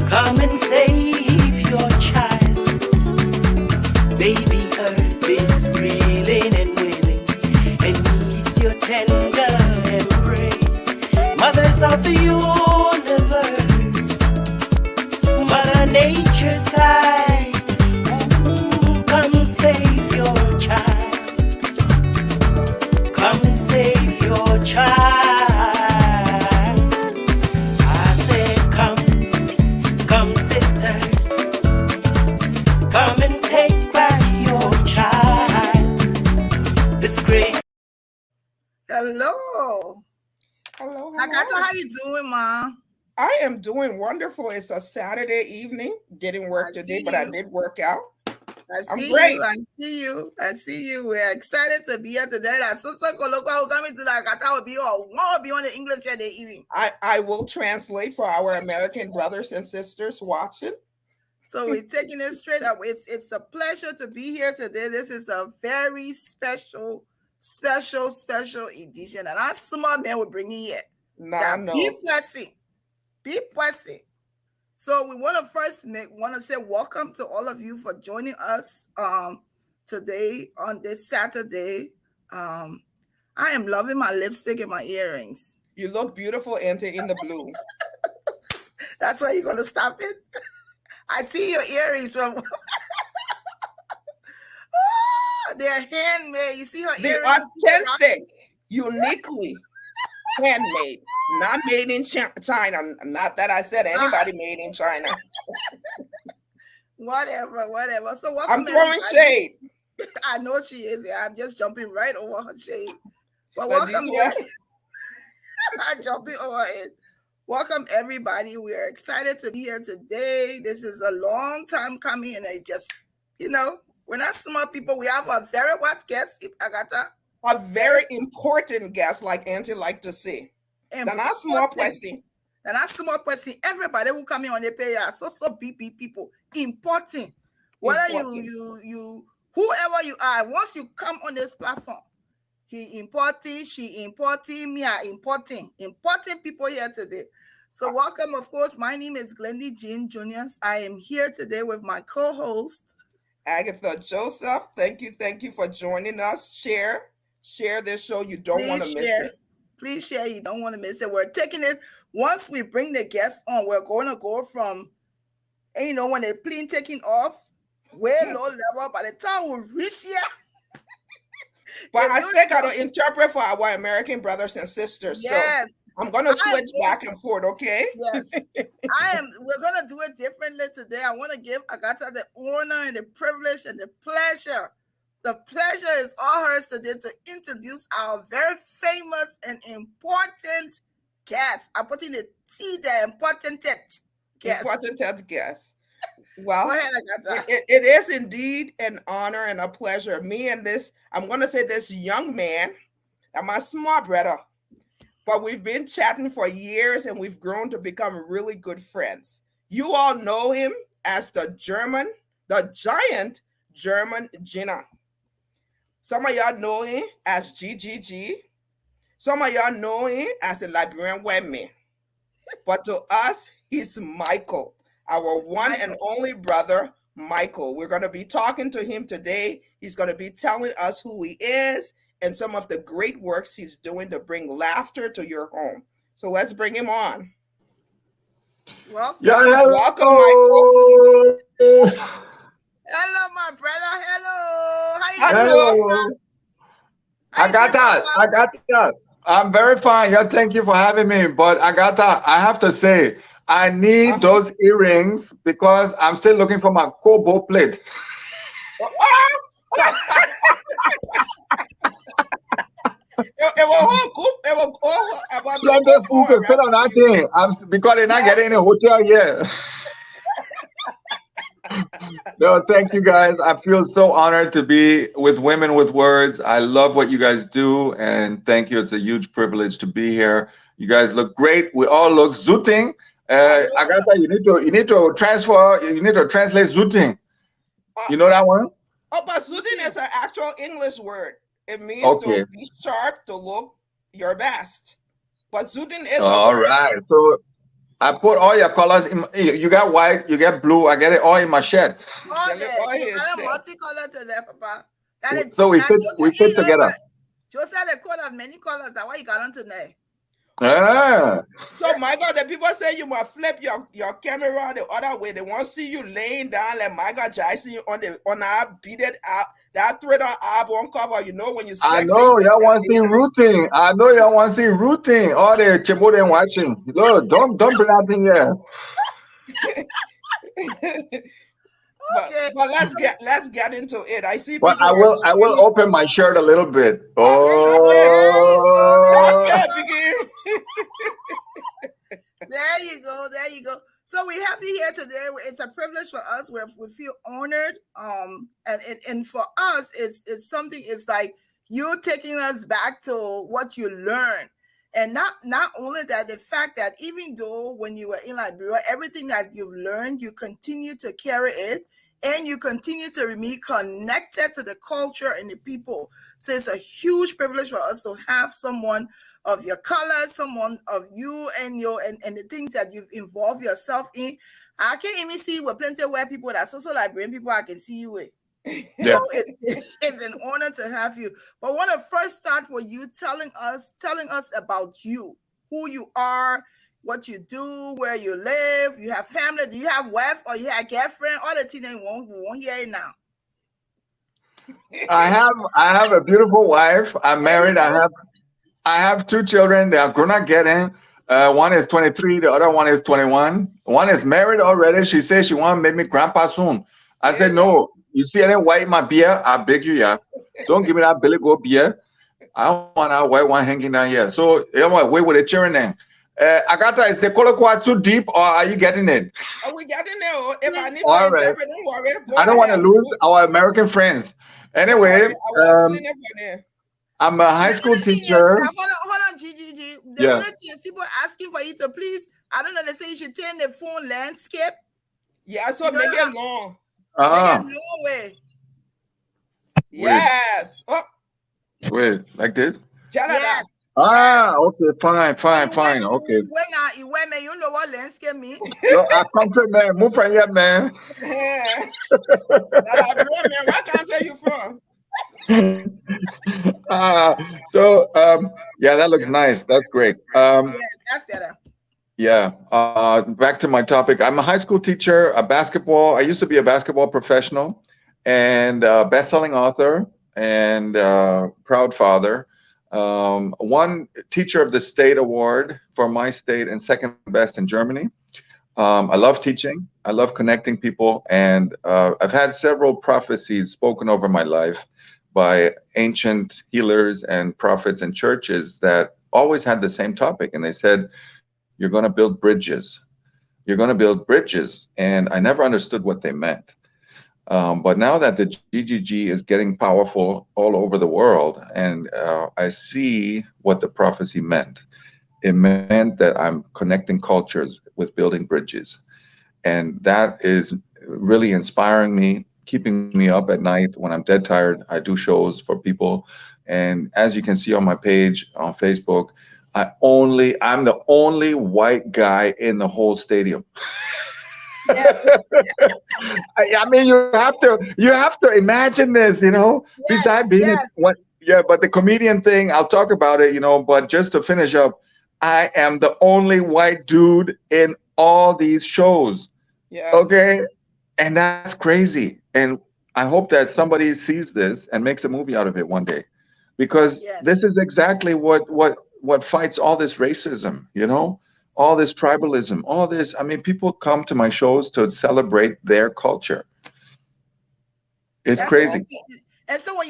Come and save your child. Baby Earth is reeling and willing and needs your tender embrace. Mothers of the universe, Mother Nature's eyes. Ooh, come save your child. Come save your child. I said, come sisters, come and take back your child. This great. Hello. Hello. Agata, how you doing, Ma? I am doing wonderful. It's a Saturday evening. Didn't work today, but I did work out. I see you. We're excited to be here today. That Sister Kolokwa will come into the Agata will be on the English at the evening. I will translate for our American brothers and sisters watching. So we're taking it straight up. It's a pleasure to be here today. This is a very special edition. And our small man will bring it here. Be pressing. So we want to first say welcome to all of you for joining us today on this Saturday. I am loving my lipstick and my earrings. You look beautiful, Auntie, in the blue. That's why you're going to stop it? I see your earrings from... they're handmade. You see her earrings? Authentic, uniquely handmade. Not made in China. Not that I said anybody made in China. Whatever. So welcome. I'm throwing shade. I know she is. I'm just jumping right over her shade. But welcome. I'm jumping over it. Welcome, everybody. We are excited to be here today. This is a long time coming, and it just, we're not small people. We have a very what guest, Agata? A very important guest, like Auntie like to say. They're not small person. They're not small person. Everybody who come in on the pay are so big people. Important. Whether you whoever you are, once you come on this platform, he important, she important, me are important. Important people here today. So welcome, of course. My name is Glendy Jean Juniors. I am here today with my co-host, Agatha Joseph. Thank you for joining us. Share this show. You don't want to miss it. Please share. You don't want to miss it. We're taking it. Once we bring the guests on, we're going to go from, when the plane taking off, way low level. By the time we reach here. But I still got to interpret for our American brothers and sisters. Yes. So I'm going to switch back and forth, okay? Yes. We're going to do it differently today. I want to give Agata the honor and the privilege and the pleasure. The pleasure is all hers today to introduce our very famous and important guest. I'm putting the T there, important guest. Important guest. Well, go ahead, Agata. It is indeed an honor and a pleasure. Me and I'm going to say this young man, and my small brother, but we've been chatting for years and we've grown to become really good friends. You all know him as the giant German Gina. Some of y'all know him as GGG. Some of y'all know him as the Liberian Women. But to us, he's Michael, our one and only brother, Michael. We're going to be talking to him today. He's going to be telling us who he is and some of the great works he's doing to bring laughter to your home. So let's bring him on. Welcome, Michael. Hello, my brother. Hello. How you doing? I got that. I'm very fine. Yeah, thank you for having me. But Agata, I have to say, I need those earrings because I'm still looking for my Kobo plate. Because they're not getting in a hotel yet. No, thank you guys. I feel so honored to be with Women with Words. I love what you guys do, and thank you. It's a huge privilege to be here. You guys look great. We all look zooting. Agatha, you need to translate zooting. You know that one? Oh, but zooting is an actual English word. It means to be sharp, to look your best. But zooting is all right. So I put all your colors in. You got white, you get blue. I get it all in my shed. All Get it there. all You here, got a sir. multicolor today, Papa. That is, So now we Joseph, fit you know together. what? Joseph the coat of many colors. That's why you got on tonight. Ah, So my God, the people say you must flip your camera the other way. They want to see you laying down like my God Jason on our beaded that thread on album cover. You know when you I sexy, know you y'all want to see Janina. rooting. I know y'all want to see rooting. All the children watching. Look, don't bring that thing here. Okay. But let's get into it. I see But people are I will really open my shirt a little bit. okay. Go ahead. There you go. Oh, Okay, begin. There you go. There you go. So we have you here today. It's a privilege for us. We feel honored. And for us, it's something. It's like you taking us back to what you learned, and not only that, the fact that even though when you were in Liberia, everything that you've learned, you continue to carry it, and you continue to remain connected to the culture and the people. So it's a huge privilege for us to have someone of your colors, someone of you and and the things that you've involved yourself in. I can even see with plenty of white people that's also Liberian people I can see you with. So yeah. it's an honor to have you. But I want to first start with you telling us about you, who you are, what you do, where you live, you have family, do you have wife or you have girlfriend, all the things that we won't hear it now. I have a beautiful wife. I'm There you married. go. I have two children. They are grown up getting. One is 23. The other one is 21. One is married already. She says she want to make me grandpa soon. I Yeah, said, no. You see any white in my beer? I beg you, yeah. Don't give me that Billy Goat beer. I don't want that white one hanging down here. So, you know what? Wait with the children then. Agatha, is the colloquy too deep or are you getting it? oh, we got to know. If I Please, need to All right. interpret, don't worry. Go I don't want to ahead. lose our American friends. Don't worry. Anyway, I was feeling it for them. I'm a high the school only thing is, teacher. hold on, G. The Yeah. only thing is people asking for you to please, I don't know, they say you should turn the phone landscape. Yeah, so You know, make it long. make it Ah, no way. wait, Yes. Oh, wait, like this? Janada. Yes, yes. Ah, okay, fine, So fine, fine. Okay. you went, man, you know what landscape mean? No, I country man, move from here, man. That I bro, man. What country you from? Ah, so yeah, that looks nice. That's great. Yes, that's better. Yeah. Back to my topic. I'm a high school teacher, a basketball. I used to be a basketball professional, and best-selling author, and proud father. One teacher of the state award for my state, and second best in Germany. I love teaching. I love connecting people, and I've had several prophecies spoken over my life by ancient healers and prophets and churches that always had the same topic, and they said, "You're going to build bridges. You're going to build bridges," and I never understood what they meant. But now that the GGG is getting powerful all over the world, and I see what the prophecy meant. It meant that I'm connecting cultures with building bridges. And that is really inspiring me, keeping me up at night when I'm dead tired. I do shows for people. And as you can see on my page on Facebook, I'm the only white guy in the whole stadium. Yes, I mean, you have to imagine this, you know. yes, Besides being yes. what, yeah, but the comedian thing, I'll talk about it, you know. But just to finish up, I am the only white dude in all these shows. Yes. Okay, and that's crazy. And I hope that somebody sees this and makes a movie out of it one day, because Yes. this is exactly what fights all this racism, you know, all this tribalism, all this. I mean, people come to my shows to celebrate their culture. It's That's crazy. awesome. And so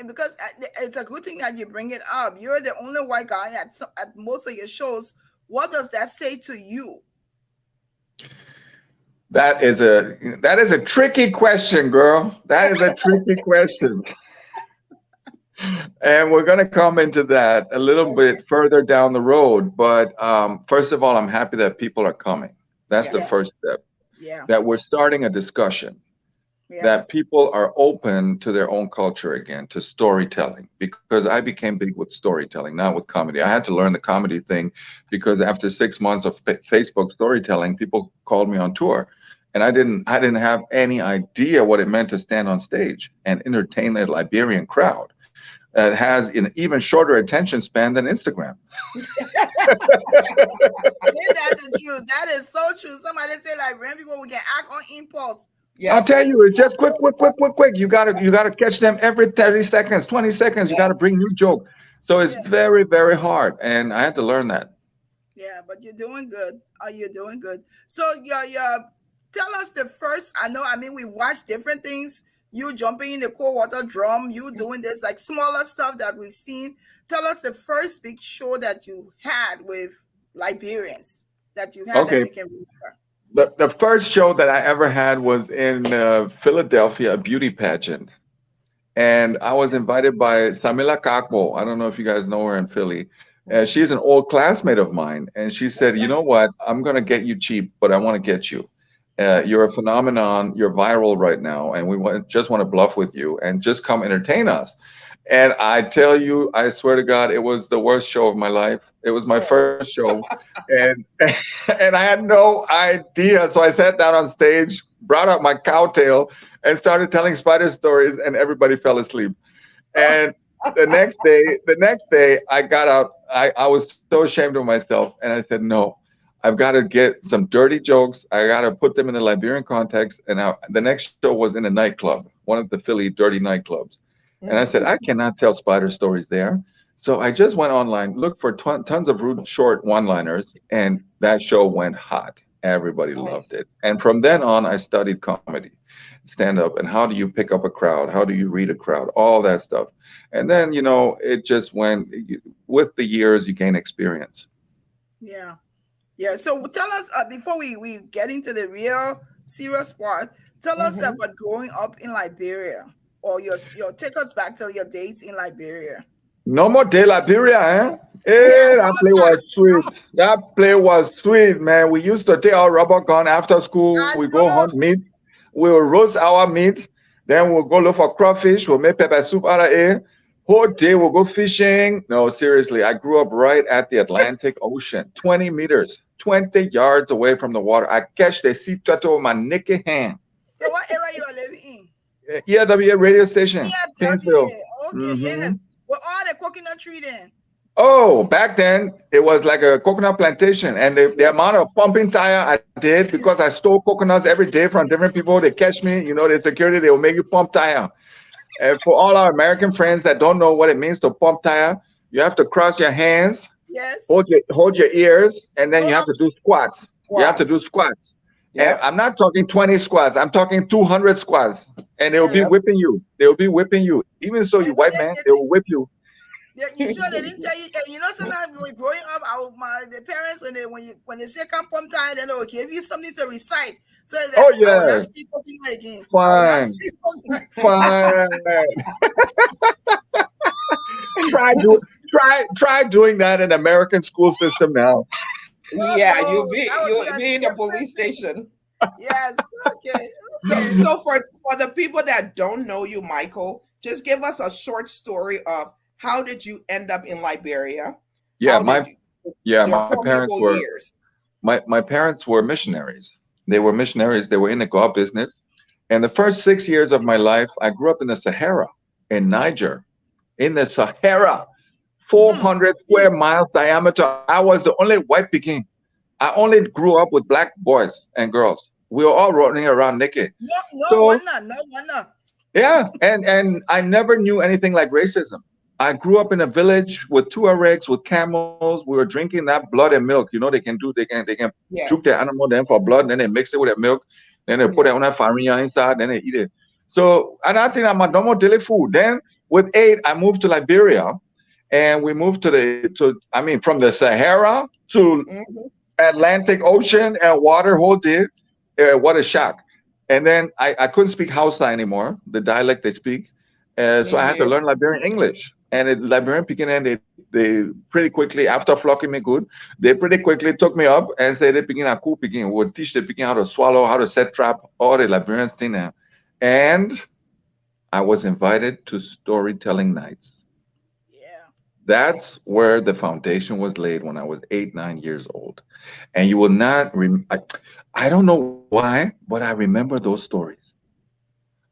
because it's a good thing that you bring it up. You're the only white guy at most of your shows. What does that say to you? That is a tricky question, girl. That is a tricky question. And we're going to come into that a little Okay. bit further down the road. But first of all, I'm happy that people are coming. That's the Yes. Yeah, first step, yeah, that we're starting a discussion. Yeah. that people are open to their own culture again, to storytelling, because I became big with storytelling, not with comedy. I had to learn the comedy thing because after 6 months of Facebook storytelling, people called me on tour. And I didn't have any idea what it meant to stand on stage and entertain a Liberian crowd that has an even shorter attention span than Instagram. Ain't that the truth? That is so true. Somebody say like when people we can act on impulse. I'll Yes. tell you, it's just quick, quick, quick, quick, quick. You gotta catch them every 30 seconds, 20 seconds. You gotta Yes. bring new joke. So it's Yeah. very, very hard. And I had to learn that. Yeah, but you're doing good. You're doing good. So yeah. Tell us the first. I mean, we watch different things. You jumping in the cold water drum. You doing this like smaller stuff that we've seen. Tell us the first big show that you had with Liberians that you had that Okay. you can remember. The first show that I ever had was in Philadelphia, a beauty pageant. And I was invited by Samila Kakbo. I don't know if you guys know her in Philly. Mhm. She's an old classmate of mine, and she said, "You Okay. know what? I'm gonna get you cheap, but I want to get you. You're a phenomenon. You're viral right now, and just want to bluff with you and just come entertain us." And I tell you, I swear to God, it was the worst show of my life. It was my Oh. first show, and and I had no idea. So I sat down on stage, brought out my cowtail, and started telling spider stories, and everybody fell asleep. And the next day, I got out. I was so ashamed of myself, and I said, "No, I've got to get some dirty jokes. I got to put them in a Liberian context." And the next show was in a nightclub, one of the Philly dirty nightclubs. And I said, Mhm. I cannot tell spider stories there. So I just went online, looked for tons of rude short one-liners, and that show went hot. Everybody loved Nice. it. And from then on, I studied comedy, stand up, and how do you pick up a crowd? How do you read a crowd? All that stuff. And then, it just went, with the years, you gain experience. Yeah. Yeah. So tell us before we get into the real serious part. Tell us Mhm. about growing up in Liberia, or your take us back to your days in Liberia. No more De Liberia, eh? Yeah, Hey, no that more play that. was No sweet. more. That play was sweet, man. We used to take our rubber gun after school. I We go know. hunt meat. We will roast our meat. Then we'll go look for crawfish. We'll make pepper soup out of it. Whole day we'll go fishing. No, seriously, I grew up right at the Atlantic Ocean, 20 meters, 20 yards away from the water. I catch the sea turtle with my naked hand. So what area you are living in? ERWA radio station, Yeah, Painesville. WA. Okay, Hmm. yes. With all the coconut tree then. Oh, back then it was like a coconut plantation, and the amount of pumping tire I did because I stole coconuts every day from different people. They catch me, the security, they will make you pump tire. And for all our American friends that don't know what it means to pump tire, you have to cross your hands, Yes. hold your ears, and then Go you have up. to do squats. You have to do Squats. squats. And Yep. I'm not talking 20 squats. I'm talking 200 squats. And they will be Yes. Yep. whipping you. They will be whipping you. Even so, you And then white man, they will whip you. you sure they didn't tell you? And sometimes when we're growing up, the parents when they say come pump time, then they will give you something to recite. So that Oh I will not yes, speak coconut again. I will not fine. speak coconut. Fine. Try do try doing that in American school system now. Oh Yeah, no, that would be you'll a be in the different police thing. station. Yes. Okay. So Okay. so for the people that don't know you, Michael, just give us a short story of how did you end up in Liberia? Yeah, How did my you yeah, your my parents formidable were years? my parents were missionaries. They were missionaries. They were in the golf business. And the first 6 years of my life, I grew up in the Sahara, in Niger, in the Sahara, Hmm. 400 square miles diameter. I was the only white Peking. I only grew up with black boys and girls. We were all running around naked. No, no So wonder, no wonder. yeah, and I never knew anything like racism. I grew up in a village with Tuaregs, with camels. We were drinking that blood and milk. They can juke the Yes. animal then for blood, and then they mix it with the milk, then they put Yeah. it on that farinha inside, then they eat it. So, and I think I'm a normal daily food. Then with 8, I moved to Liberia, and we moved from the Sahara to Mhm. Atlantic Ocean and water whole day. What a shock. And then I couldn't speak Hausa anymore, the dialect they speak. So I had to Mhm. learn Liberian English. And Liberian Pekin, and they pretty quickly, after flocking me good, they pretty quickly took me up and said, they begin a cool Pekin. We'll teach the Pekin how to swallow, how to set trap, all the Liberians thing. And I was invited to storytelling nights. Yeah. That's where the foundation was laid when I was 8, 9 years old. And you will not, I don't know why, but I remember those stories.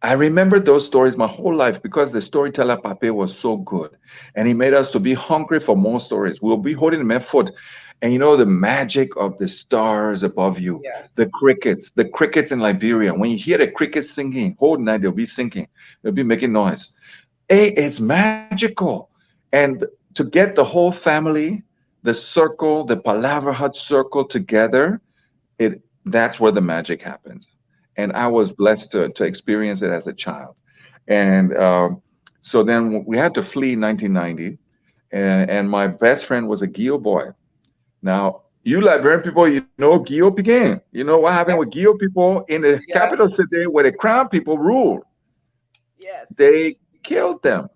I remember those stories my whole life because the storyteller Pape was so good. And he made us to be hungry for more stories. We'll be holding my foot. And you know the magic of the stars above you, Yes. the crickets in Liberia. When you hear the crickets singing, whole night they'll be singing, they'll be making noise. Hey, it's magical. And to get the whole family, the circle, the Palaver Hut circle together, that's where the magic happens. And I was blessed to experience it as a child. And so then we had to flee in 1990, and my best friend was a Gio boy. Now, you Liberian people, you know Gio Pikin. You know what happened with Yep. Gio people in the Yes. capital city where the crown people ruled. Yes. They killed them,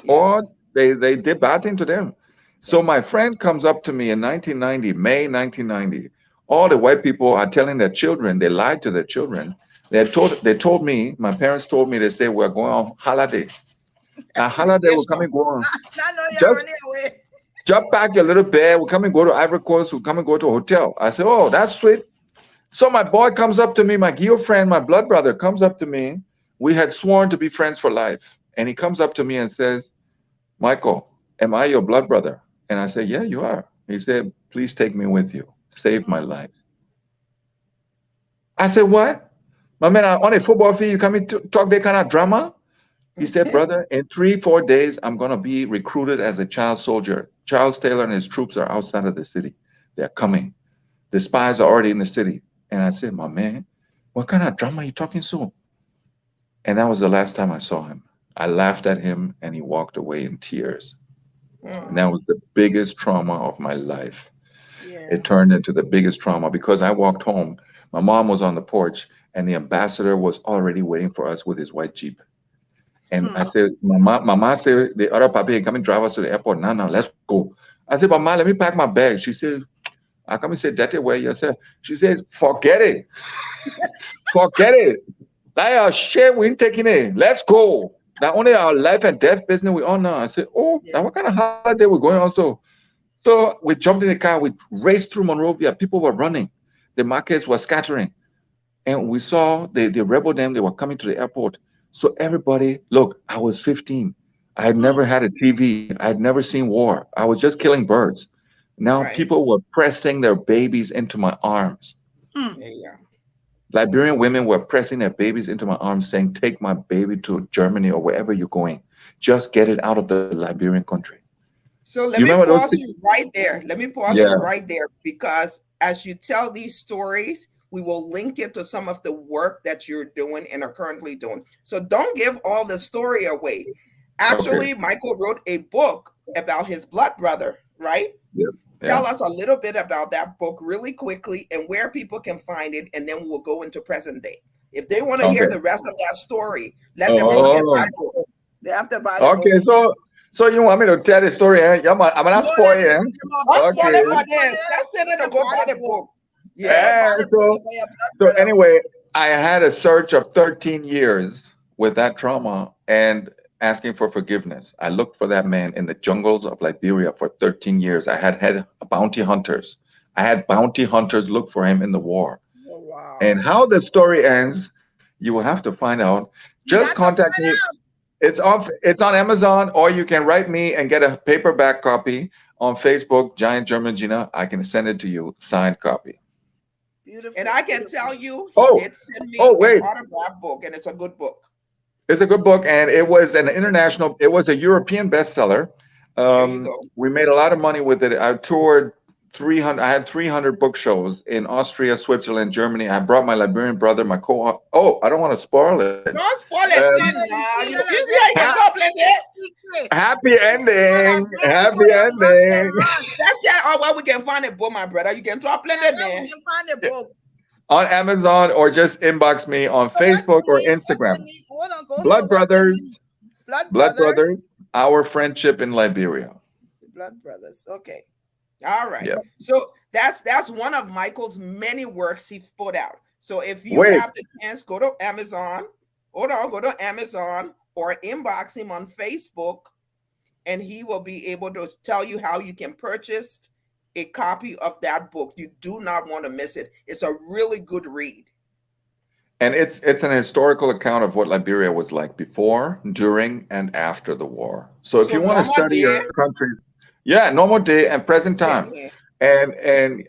or Yes. they did bad thing to them. So my friend comes up to me in 1990, May 1990. All the white people are telling their children, they lied to their children. They told me, my parents told me, they say we're going on holiday. Now holiday will come Vacation. and go on. Now know you're Just running away. jump back your little bed. We'll come and go to Ivory Coast. We'll come and go to a hotel. I said, oh, that's sweet. So my boy comes up to me, my Gio friend, my blood brother comes up to me. We had sworn to be friends for life. And he comes up to me and says, Michael, am I your blood brother? And I said, yeah, you are. He said, please take me with you. Save my life. I said, what? My man, on a football field, you come to talk that kind of drama? He said, brother, in 3, 4 days, I'm going to be recruited as a child soldier. Charles Taylor and his troops are outside of the city. They're coming. The spies are already in the city. And I said, my man, what kind of drama are you talking so? And that was the last time I saw him. I laughed at him and he walked away in tears. And that Mm. was the biggest trauma of my life. Yeah. It turned into the biggest trauma because I walked home. My mom was on the porch and the ambassador was already waiting for us with his white Jeep. And I said, Mama said, the other papi come and drive us to the airport. No, no, let's go. I said, Mama, let me pack my bag. She said, I come and say, that way. You said, she said, forget it. Forget it. That are shit. We ain't taking it. Let's go. Not only our life and death business we on now. I said, oh, Yeah. now what kind of holiday we're going on? So we jumped in the car. We raced through Monrovia. People were running. The markets were scattering. And we saw the rebel them. They were coming to the airport. So everybody, look, I was 15. I had never had a TV. I had never seen war. I was just killing birds. Now Right. people were pressing their babies into my arms. Yeah. Liberian women were pressing their babies into my arms, saying, take my baby to Germany or wherever you're going. Just get it out of the Liberian country. So You let me remember those pause things? you right there. Let me pause you Yeah. right there because as you tell these stories, we will link it to some of the work that you're doing and are currently doing. So don't give all the story away. Okay. Actually, Michael wrote a book about his blood brother, right? Yeah. Tell Yeah. us a little bit about that book really quickly and where people can find it, and then we'll go into present day. If they want to hear Okay. the rest of that story, let them go get Oh. that book. They have to buy the book. Okay. So you want me to tell the story? Eh? Yeah, I'm not No, spoil they eh? Don't spoil Okay. it for don't spoil them. it. Just send them to They go buy buy the the book. book. They Yeah. buy the book So for your blood so brother. anyway, I had a search of 13 years with that trauma and asking for forgiveness. I looked for that man in the jungles of Liberia for 13 years. I had bounty hunters. I had bounty hunters look for him in the war. Oh, And wow. how the story ends, you will have to find out. You Just got to contact find me. out. It's on Amazon, or you can write me and get a paperback copy on Facebook, Giant German Gina. I can send it to you, signed copy. And Beautiful. I can Beautiful. tell you, he Oh, did send oh, me an wait. autograph book, and it's a good book. It's a good book, and it was an international. It was a European bestseller. There you go. We made a lot of money with it. I toured 300. I had 300 book shows in Austria, Switzerland, Germany. I brought my Liberian brother, my co. Oh, I don't want to spoil it. Don't spoil Uh, it, No, thing you now. see, You you're see like how you this. can ha- complain there? Secret. happy ending. People Happy that must they ending. run. That's that. Oh, well, we can find a book, my brother. You can drop Yeah, plenty, where we man. can find the book. On Amazon, or just inbox me on So what's Facebook the or name? What's the Instagram. name? Hold on, go slow. Blood What's the Brothers, name? Blood Blood Brothers. Brothers, Our Friendship in Liberia. Blood Brothers. Okay. All right. Yeah. So that's one of Michael's many works he's put out. So if you Wait, have the chance, go to Amazon hold on, go to Amazon or inbox him on Facebook, and he will be able to tell you how you can purchase a copy of that book. You do not want to miss it. It's a really good read. And it's an historical account of what Liberia was like before, during, and after the war. So if So you want to normal study day, your country, yeah, normal day and present yeah, time. yeah, And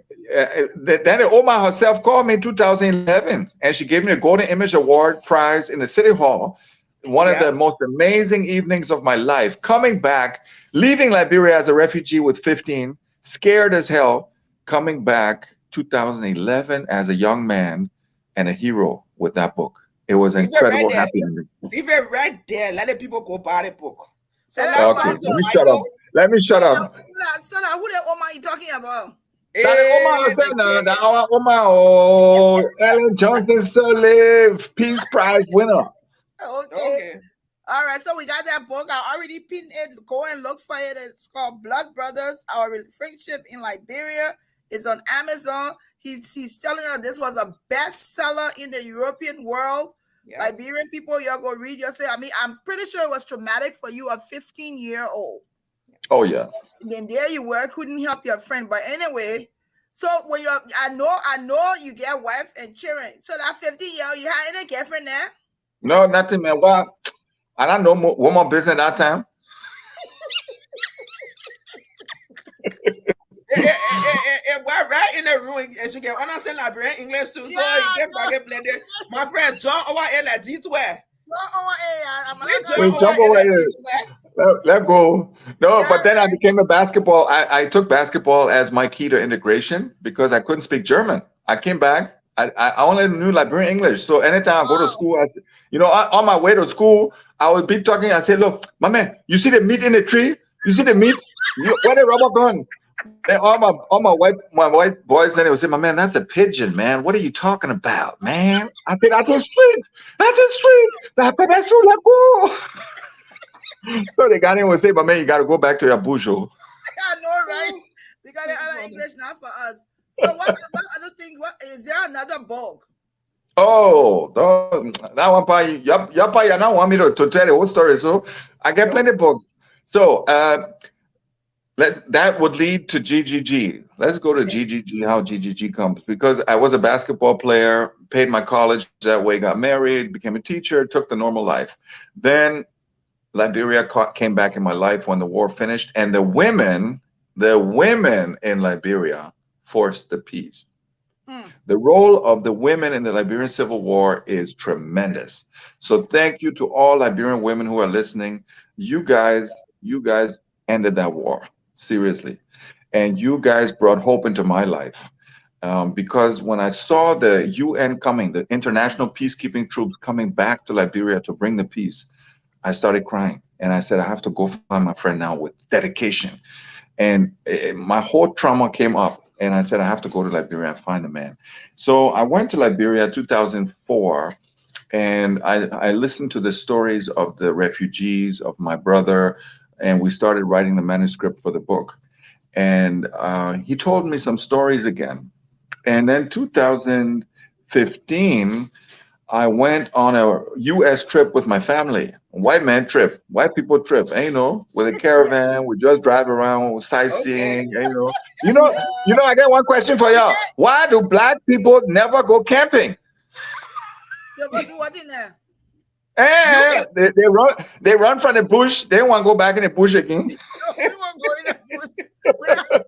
then Oma herself called me in 2011, and she gave me a Golden Image Award prize in the City Hall. One of yeah. the most amazing evenings of my life. Coming back, leaving Liberia as a refugee with 15, scared as hell, coming back 2011 as a young man and a hero with that book. It was an Leave it right incredible there. happy ending. Leave it right there. Let the people go buy the book. So Let let's us Okay, go buy let to me book. shut up. Michael. Let me So shut that, up. so that who the Oma you talking about? That Oma Hey, said, no, that Oma, oh, Ellen Johnson still live, Peace Prize winner. Okay. okay. All right, so we got that book. I already pinned it. Go and look for it. It's called Blood Brothers: Our Friendship in Liberia. It's on Amazon. He's telling us this was a bestseller in the European world. Yes. Liberian people, you're gonna read. You say, I mean, I'm pretty sure it was traumatic for you, a 15-year-old. Oh, yeah. And then there you were, couldn't help your friend. But anyway, so when you're, I know you get wife and children. So that 15-year-old, you had any girlfriend there? No, nothing, man. What? I don't know what more business that time. We're right in the room, and she can understand Liberian English too. So Yeah, you get back and play this. My friend John over here like D12. No, I'm We not John We gonna over jump here over like here. D12. Let go. No, Yeah, but then I right. became a basketball. I took basketball as my key to integration because I couldn't speak German. I came back. I only knew Liberian English. So anytime I go to Wow. school, on my way to school, I would be talking. I say, look, my man, you see the meat in the tree? You see the meat? Where the rubber gun? Then all my white boys, then they would say, my man, that's a pigeon, man. What are you talking about, man? I said, that's a street. That's a street. That's so. So the Ghanaian would say, but man, you got to go back to your bujo. I know, right? We got the other English now for us. So what other thing? What is there another book? Oh, that one part, you now want me to tell the whole story. So I get Nope. plenty of books. So that would lead to GGG. Let's go to GGG, how GGG comes. Because I was a basketball player, paid my college that way, got married, became a teacher, took the normal life. Then Liberia came back in my life when the war finished, and the women in Liberia forced the peace. The role of the women in the Liberian Civil War is tremendous. So thank you to all Liberian women who are listening. You guys ended that war, seriously. And you guys brought hope into my life. Because when I saw the UN coming, the international peacekeeping troops coming back to Liberia to bring the peace, I started crying. And I said, I have to go find my friend now with dedication. And my whole trauma came up. And I said, I have to go to Liberia and find a man. So I went to Liberia 2004, and I listened to the stories of the refugees, of my brother, and we started writing the manuscript for the book. And he told me some stories again. And then 2015, I went on a U.S. trip with my family, white man trip, white people trip, with a caravan. We just drive around, Okay. sightseeing, I got one question for y'all. Why do black people never go camping? You're gonna do what in there? You can. And they run from the bush. They don't want to go back in the bush again. We won't go in the bush.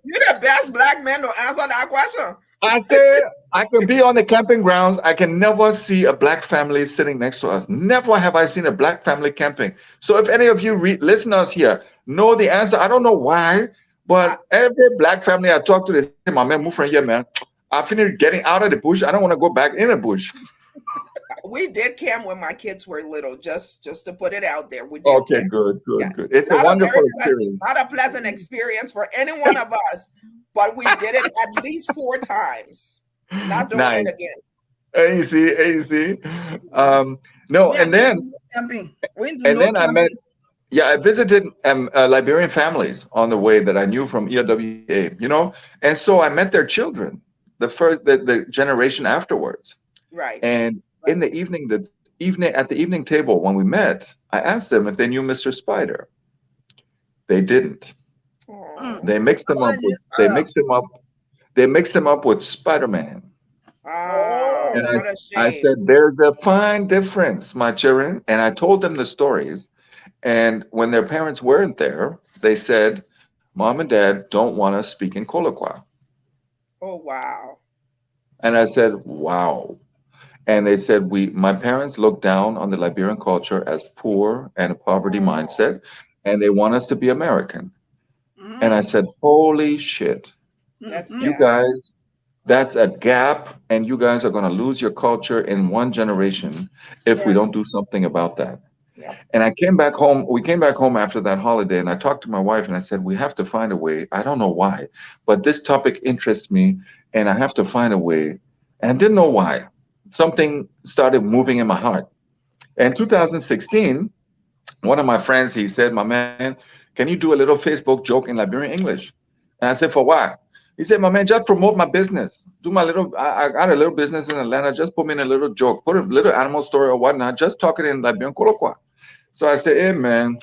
You're the best black man to answer that question. I say I can be on the camping grounds. I can never see a black family sitting next to us. Never have I seen a black family camping. So if any of you listeners here know the answer, I don't know why, but every black family I talk to, they say, my man, move from here, man. I finished getting out of the bush. I don't want to go back in the bush. We did camp when my kids were little, just to put it out there. We did Okay, camp. good. Yes. It's a wonderful experience. Not a pleasant experience for any one of us, but we did it at least 4 times. Not doing Nice. it again. AC. No, Yeah, and then camping. We do and no then I met. camping. Yeah, I visited Liberian families on the way that I knew from EWA, and so I met their children, the generation afterwards. Right. And in the evening, evening at the evening table when we met, I asked them if they knew Mr. Spider. They didn't. Mm. Oh, They mixed I him up want to with use they Spider. mixed him up they mixed him up with Spider-Man. ah, And Oh. what a I shame. said, there's a fine difference, my children. And I told them the stories. And when their parents weren't there, they said, Mom and Dad don't want us speaking Colloqua. Oh, wow. And I said, wow. And they said, my parents look down on the Liberian culture as poor and a poverty Oh, mindset, and they want us to be American. And I Mm-hmm. said, holy shit, that's Mm-hmm. you sad. guys, that's a gap, and you guys are going to lose your culture in one generation if we Yes. don't do something about that. Yep. And I came back home. We came back home after that holiday, and I talked to my wife, and I said, we have to find a way. I don't know why, but this topic interests me, and I have to find a way. And I didn't know why. Something started moving in my heart. In 2016, one of my friends, he said, my man, can you do a little Facebook joke in Liberian English? And I said, for what? He said, my man, just promote my business. Do my little, I got a little business in Atlanta. Just put me in a little joke, put a little animal story or whatnot. Just talk it in Liberian Colloqua. So I said, hey, man.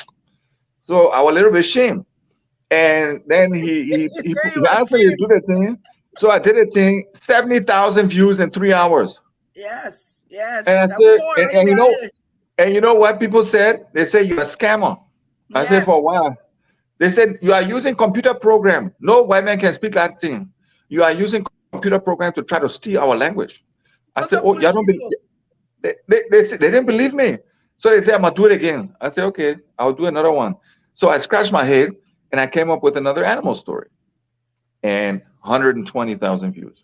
So I was a little bit ashamed. And then He said he he was asked me to ashamed. do the thing. So I did a thing, 70,000 views in 3 hours. Yes. Yes. And I That we said, don't already and you know what people said? They said, you're a scammer. I said, for Yes. why? They said, you are using computer program. No white man can speak Latin. You are using computer program to try to steal our language. I said, Those oh, are y'all don't foolish believe. people. They didn't believe me. So they said, I'm going to do it again. I said, okay, I'll do another one. So I scratched my head and I came up with another animal story and 120,000 views.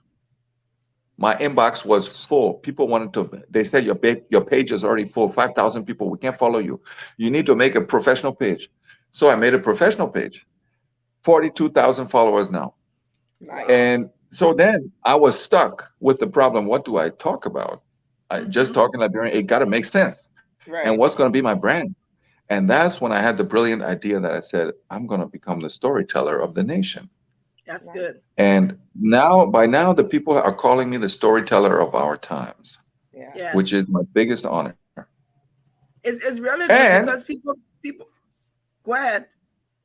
My inbox was full. People wanted to, they said, your page is already full, 5,000 people. We can't follow you. You need to make a professional page. So I made a professional page, 42,000 followers now. Nice. Wow. And so then I was stuck with the problem. What do I talk about? I just Mm-hmm. talking Liberian, it got to make sense. And Right. what's going to be my brand? And that's when I had the brilliant idea that I said, I'm going to become the storyteller of the nation. That's Nice. good. And by now, the people are calling me the storyteller of our times, Yeah. which Yes. is my biggest honor. It's really good And because people go ahead.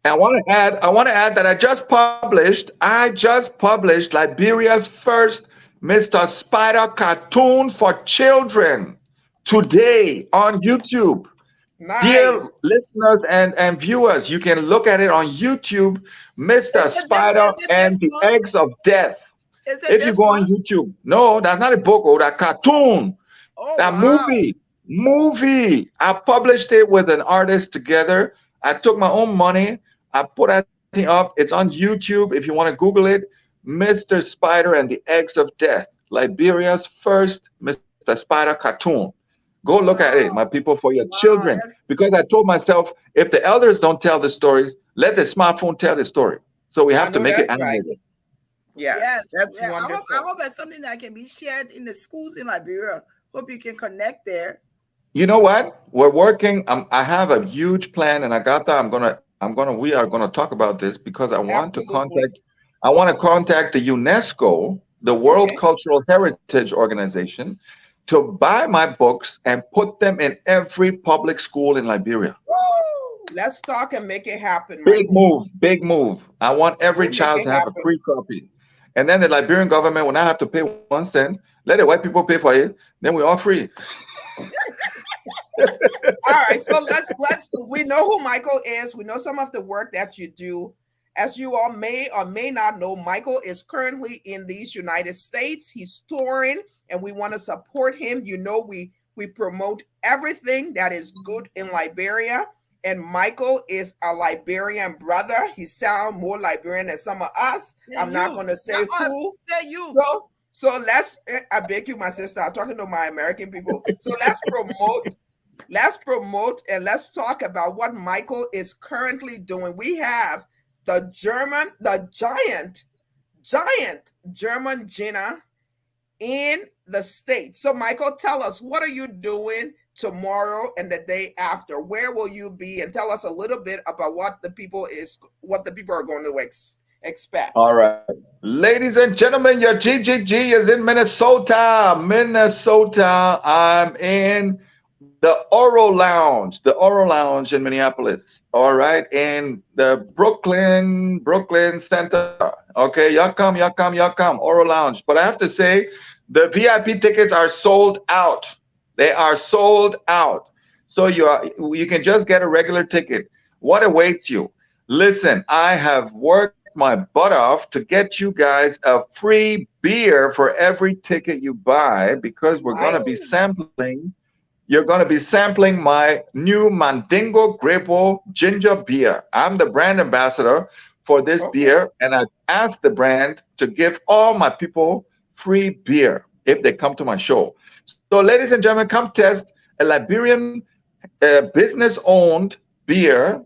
I want to add that I just published Liberia's first Mr. Spider cartoon for children today on YouTube. Dear Nice. listeners and viewers, you can look at it on YouTube, Mr. Spider Is it and this the one? Eggs of Death. Is it If you this go on one? YouTube, no, that's not a book, or that cartoon, Oh that wow. movie. I published it with an artist together. I took my own money. I put that thing up. It's on YouTube. If you want to Google it, Mr. Spider and the Eggs of Death, Liberia's first Mr. Spider cartoon. Go look at it, my Wow. people, for your Wow. children. Because I told myself, if the elders don't tell the stories, let the smartphone tell the story. So we I have to know make it that's right. animated. Yes. Yes. That's Yeah. I wonderful. hope it's something that can be shared in the schools in Liberia. Hope you can connect there. You know what? We're working. I have a huge plan, and Agatha, we are gonna talk about this because Absolutely. I want to contact the UNESCO, the World Okay. Cultural Heritage Organization, to buy my books and put them in every public school in Liberia. Woo! Let's talk and make it happen, Big Michael. move, big move. I want every We'll make child it to have a happen. free copy. And then the Liberian government will not have to pay 1 cent. Let the white people pay for it. Then we're all free. All right, so let's we know who Michael is. We know some of the work that you do. As you all may or may not know, Michael is currently in these United States. He's touring and we want to support him. You know, we promote everything that is good in Liberia. And Michael is a Liberian brother. He sounds more Liberian than some of us. Yeah, I'm not you. going to say Not us. who. Say you. So I beg you, my sister. I'm talking to my American people. So let's promote and let's talk about what Michael is currently doing. We have the giant German Gina in the States. So, Michael, tell us, what are you doing tomorrow and the day after? Where will you be? And tell us a little bit about what the people are going to All expect. right. Ladies and gentlemen, your GGG is in Minnesota. Minnesota. I'm in The Oro Lounge in Minneapolis. All right, in the Brooklyn Center. Okay, y'all come, Oro Lounge. But I have to say, the VIP tickets are sold out. They are sold out. So you can just get a regular ticket. What awaits you? Listen, I have worked my butt off to get you guys a free beer for every ticket you buy because we're going to be Nice. sampling you're going to be sampling my new Mandingo Grapefruit Ginger Beer. I'm the brand ambassador for this Okay. beer, and I asked the brand to give all my people free beer if they come to my show. So, ladies and gentlemen, come test a Liberian business owned beer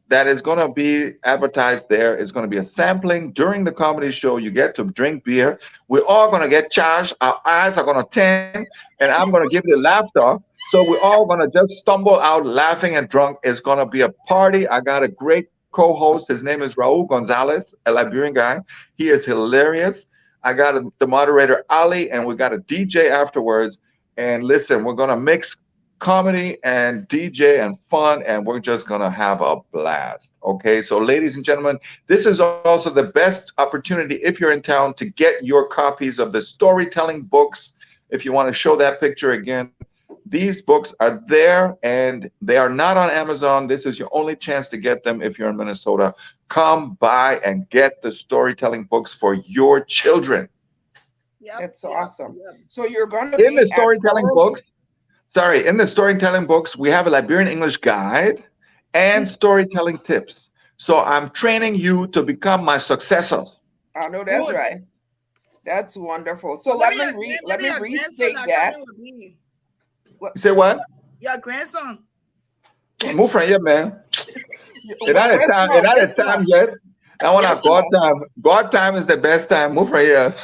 that is going to be advertised there. It's going to be a sampling during the comedy show. You get to drink beer. We're all going to get charged. Our eyes are going to tan, and I'm going to give you laughter. So we're all going to just stumble out laughing and drunk. It's going to be a party. I got a great co-host. His name is Raul Gonzalez, a Liberian guy. He is hilarious. I got the moderator Ali, and we got a DJ afterwards. And listen, we're going to mix comedy and DJ and fun, and we're just gonna have a blast. Okay, so ladies and gentlemen, this is also the best opportunity if you're in town to get your copies of the storytelling books. If you want to show that picture again, these books are there and they are not on Amazon. This is your only chance to get them if you're in Minnesota. Come by and get the storytelling books for your children. Yep, It's yep, awesome. yep. So you're going to In be the at storytelling Oral. books, sorry, in the storytelling books, we have a Liberian English guide and storytelling tips. So I'm training you to become my successor. I know that's Good. right. That's wonderful. So Maybe let maybe me your grandson restate are that. coming with me. You say what? Your grandson. Move from here, man. It not a time Whisper, yet. I want a whisper. God time. God time is the best time. Move from here.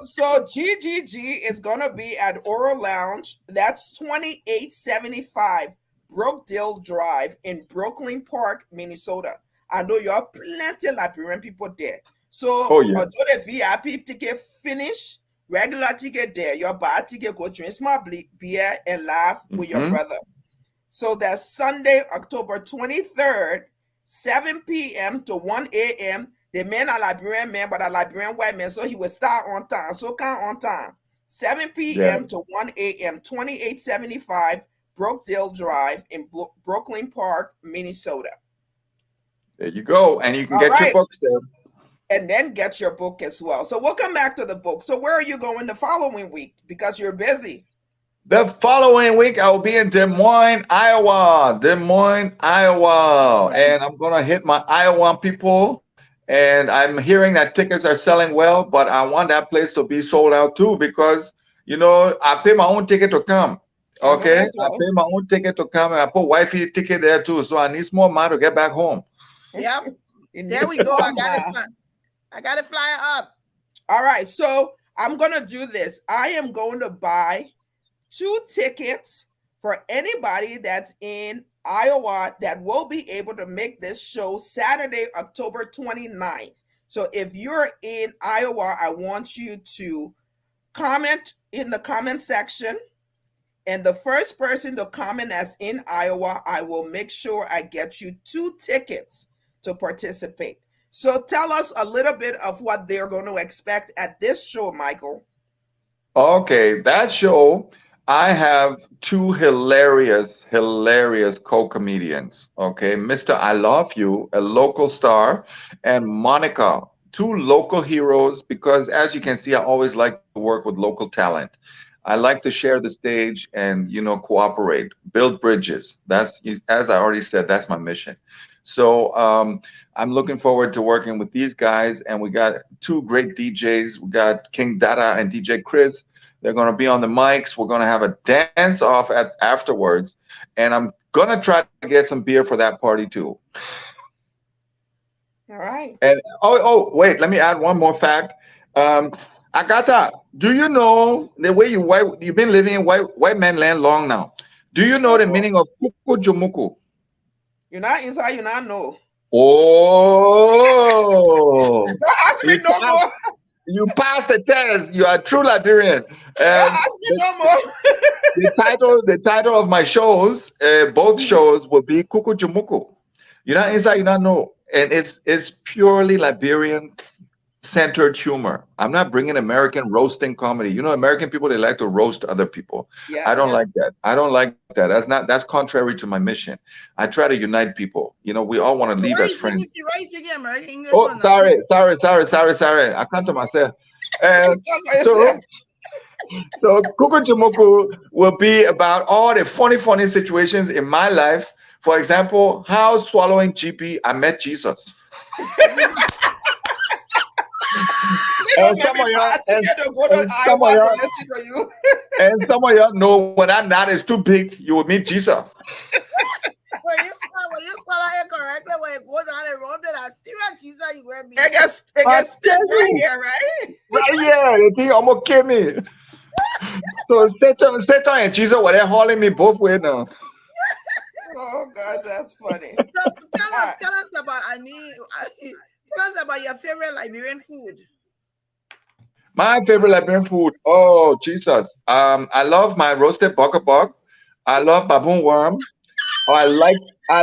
So GGG is gonna be at Oral Lounge. That's 2875 Brookdale Drive in Brooklyn Park, Minnesota. I know you have plenty Liberian people there. So Oh yeah. although the VIP ticket finish, regular ticket there, your bar ticket go drink small beer and laugh with your Mhm. brother. So that's Sunday, October 23rd, 7 p.m. to 1 a.m. The men are Liberian men, but are Liberian white men, so he will start on time. So count on time. 7 Yeah. p.m. to 1 a.m. 2875 Brookdale Drive in Brooklyn Park, Minnesota. There you go. And you can All get your right. books there. And then get your book as well. So we'll come back to the book. So where are you going the following week? Because you're busy. The following week, I will be in Des Moines, Iowa. Des Moines, Iowa. And I'm going to hit my Iowa people. And I'm hearing that tickets are selling well, but I want that place to be sold out too because, I pay my own ticket to come. I know Okay? that's I right. pay my own ticket to come and I put wifey ticket there too. So I need some more money to get back home. Yep. It There needs we go. I more got it. money. I got it flyer up. All right, so I'm gonna do this. I am going to buy 2 tickets for anybody that's in Iowa that will be able to make this show Saturday, October 29th. So if you're in Iowa, I want you to comment in the comment section. And the first person to comment as in Iowa, I will make sure I get you 2 tickets to participate. So tell us a little bit of what they're going to expect at this show, Michael. Okay, that show, I have 2 hilarious co-comedians. Okay, Mr. I Love You, a local star, and Monica, 2 local heroes. Because as you can see, I always like to work with local talent. I like to share the stage and cooperate, build bridges. That's, as I already said, that's my mission. So I'm looking forward to working with these guys, and we got 2 great DJs. We got King Dada and DJ Chris. They're going to be on the mics. We're going to have a dance off afterwards, and I'm going to try to get some beer for that party too. All right. And wait, let me add one more fact. Um, Agata, do you know the way you've been living in white man land long now? Do you know the Uh-oh. meaning of kuku jumuku? You're not inside, you not know. Oh, Don't ask me you no passed, more. you passed the test. You are a true Liberian. Don't And ask me no more. the title of my shows, both shows will be Kuku Jumuku. You know, inside you not know, and it's purely Liberian centered humor. I'm not bringing American roasting comedy. You know, American people they like to roast other people. I don't Yes. like that. I don't like that. That's contrary to my mission. I try to unite people. You know, we all want to live Why as you friends. speaking? Why you speaking American English Oh, for now? sorry. I can't to myself. You And talk for so, yourself. so Kuku Jumuku will be about all the funny situations in my life. For example, how swallowing GP, I met Jesus. We And don't some maybe of buy y'all, a ticket to go to and some of Iowa to y'all, listen to you. know when that knot is too big, you will meet Jesus. When you spell it correctly, when it goes on the road, then I see what Jesus you will be. It I gets stick tell right you, here, right? right here, the thing almost killed me. So Satan and Jesus were there hauling me both ways now. Oh God, that's funny. So All right. tell us about tell us about your favorite Liberian food. My favorite Liberian food. Oh Jesus. I love my roasted buck. I love baboon worm. Oh, I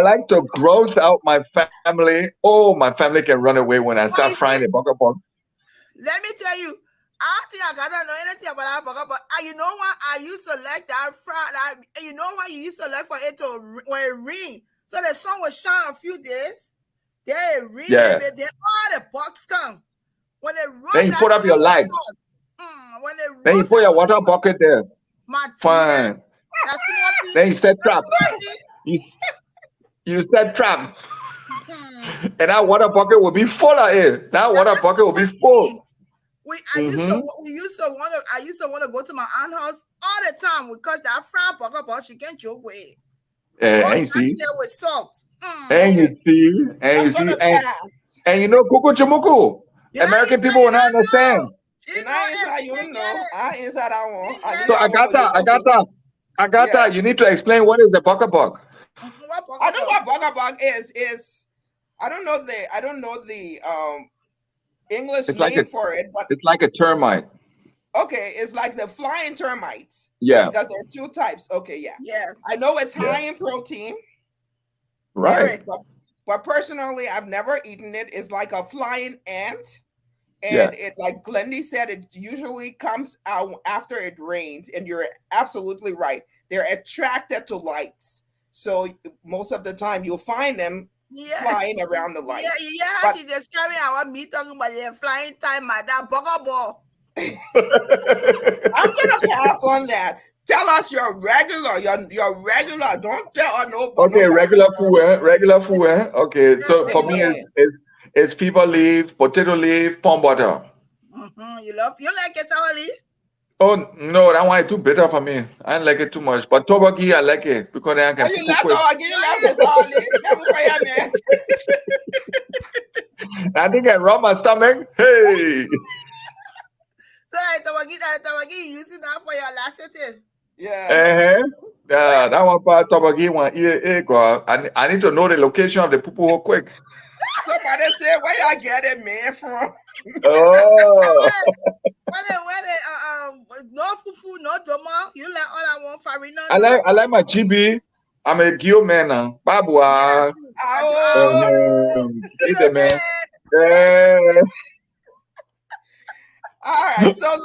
like to gross out my family. Oh, my family can run away when I But start you see, frying the buck. let me tell you, I think I gotta know anything about that burger, but you know what? I used to like that fried. You know what? You used to like for it to when it ring. So the sun will shine a few days. Then it ring, Yeah. baby. Then all the bugs come. When they Then roast you that put thing up your with light. salt. When they Then you roast put it your with water salt. bucket there. My dear, Fine. that small thing, Then you set that trap. small thing. You you set trap. Hmm. And that water bucket will be full of it. That That water is bucket will be small thing. full. Mm-hmm. We used to want to go to my aunt's house all the time because that fried burger, but she can't joke with it. Oh, And you you see, actually with salt. and Okay, you see, and you I'm see, gonna pass. and you know Kuku Chumuku. You know, American inside people you will not don't understand. know. You And know I it. inside, You you didn't get know, it. I inside that You one. I didn't knew get So it. that one, but you're joking. Agata, Yeah, you need to explain what is the buck. What I burger know bug? what bugabug is. Is I don't know the English It's like a name for it, but it's like a termite. okay, it's like the flying termites Yeah, because there are two types. Okay, yeah, Yes. I know it's yeah, high in protein, right. Very. but personally, I've never eaten it. It's like a flying ant. Yeah. And it, like Glendy said, it usually comes out after it rains. And you're absolutely right. They're attracted to lights. So most of the time you'll find them Yeah. flying around the Yeah, lights. yeah, how But she describing our me talking about the flying time at that burger ball. I'm gonna pass on that. Tell us your regular, your regular. Don't tell us no Okay, regular baboon. food, eh? Regular food, eh? Okay, Yeah, so for me, regular. Amen. it's fever leaf, potato leaf, palm butter. You like it, Sally? Oh no, that one is too bitter for me. I don't like it too much. But tobaki, I like it because then I Are can you poo left quick. or again left this early? Come for ya, man. I think I rub my stomach. Hey, So the you using that for your laxative. Yeah. uh-huh. Yeah, that one part tobaki one. God. I need to know the location of the poo poo quick. Somebody said, where y'all get it, man, from? Oh, No fufu, no doma. You like all I want farina, I no? like my GB. I'm a Gio man now. Yeah, Babua. Oh, He's a man. man. Eh. all right. So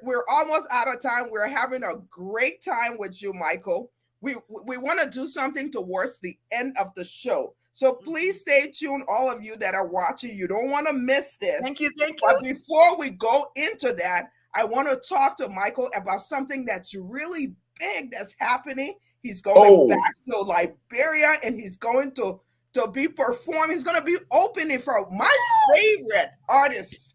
we're almost out of time. We're having a great time with you, Michael. We want to do something towards the end of the show. So please stay tuned, all of you that are watching. You don't want to miss this. Thank you. But before we go into that, I want to talk to Michael about something that's really big that's happening. He's going Oh, back to Liberia and he's going to be performing. He's going to be opening for my favorite artist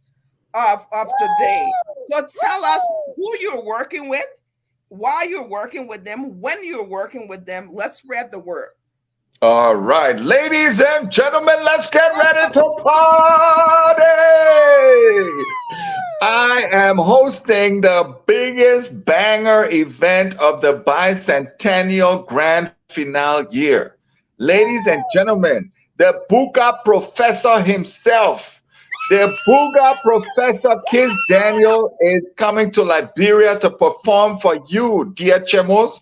of today. So tell us who you're working with, why you're working with them, when you're working with them. Let's spread the word. all right. Ladies and gentlemen, let's get ready to party. I am hosting the biggest banger event of the bicentennial grand finale year. Ladies and gentlemen, the Buka professor himself, The Booga Professor Kiss Daniel is coming to Liberia to perform for you, dear Chemos.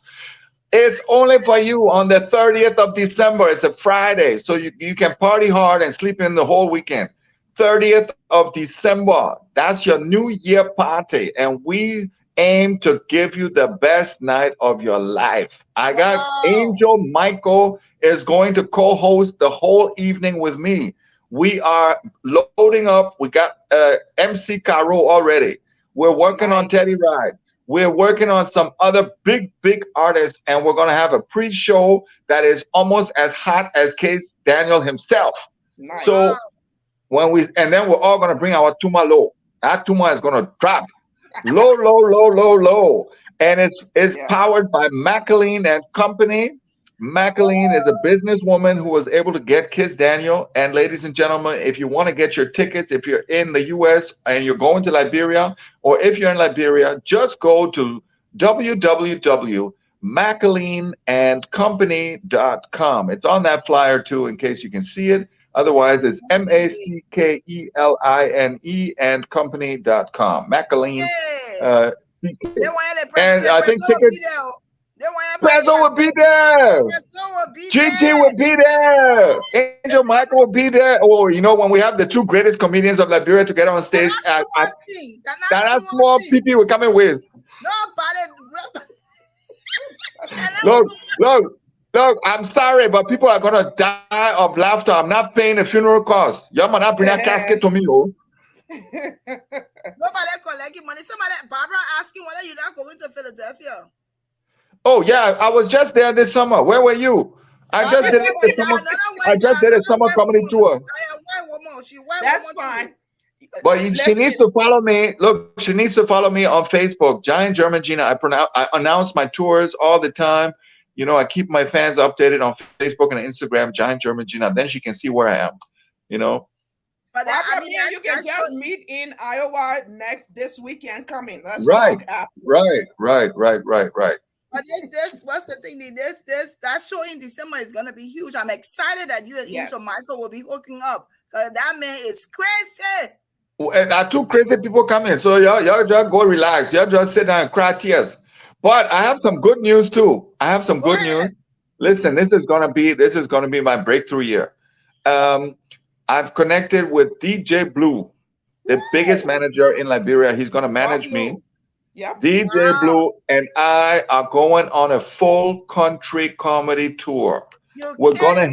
It's only for you on the 30th of December. It's a Friday, so you can party hard and sleep in the whole weekend. 30th of December. That's your New Year party. And we aim to give you the best night of your life. I got Wow. Angel Michael is going to co-host the whole evening with me. We are loading up. We got MC Caro already. We're working on Nice. Teddy Ride. We're working on some other big artists, and we're gonna have a pre-show that is almost as hot as Case Daniel himself. Nice. Wow. So and then we're all gonna bring our tuma low. That tuma is gonna drop low, and it's Yeah. powered by Maclean and Company. Maclean is a businesswoman who was able to get Kiss Daniel. And ladies and gentlemen, if you want to get your tickets, if you're in the US and you're going to Liberia, or if you're in Liberia, just go to www.macleanandcompany.com. It's on that flyer too, in case you can see it. Otherwise, it's MACKELINE and company.com. Maclean. Yeah. CK. They want the And president. I think President will tickets, be there. They want the Prezo will be president. there. President will be Gigi there. will be there. Angel Michael will be there. Oh, when we have the two greatest comedians of Liberia together on And stage, that's the one thing. That's the that's one more thing. people will coming with. Nobody. And that's Look, the look, I'm sorry, but people are going to die of laughter. I'm not paying the funeral cost. Y'all might not bring that casket to me, oh. Nobody collecting money. Somebody, Barbara asking whether you're not going to Philadelphia. Oh, yeah, I was just there this summer. Where were you? I just did a summer comedy tour. That's fine. But she Listen. needs to follow me. Look, she needs to follow me on Facebook. Giant German Gina. I announce my tours all the time. I keep my fans updated on Facebook and Instagram. Giant German Gina. Then she can see where I am. But Barbara, you can just meet in Iowa this weekend coming. Let's right, talk after. Right. But what's the thing? That show in December is gonna be huge. I'm excited that you and Angel Michael will be hooking up. That man is crazy. There are two crazy people coming, so y'all just go relax. Y'all just sit down and cry tears. But I have some good news too. I have some good news. Listen, this is gonna be my breakthrough year. I've connected with DJ Blue, the biggest manager in Liberia. He's gonna manage me. Yep. DJ Blue and I are going on a full country comedy tour. We're gonna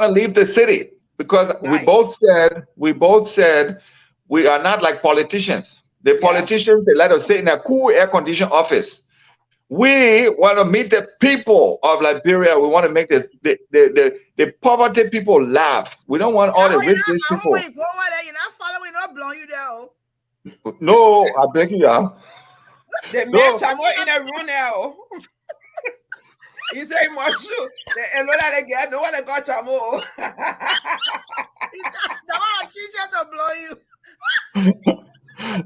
leave the city because we both said we are not like politicians. The politicians, they let us stay in a cool air conditioned office. We want to meet the people of Liberia. We want to make the poverty people laugh. We don't want all the rich people. You're not following up, blowing you down. No, I beg you, yeah. The man Chamo in a room now. He said he must shoot. And no that again, no one got Chamo. The one teacher to blow you.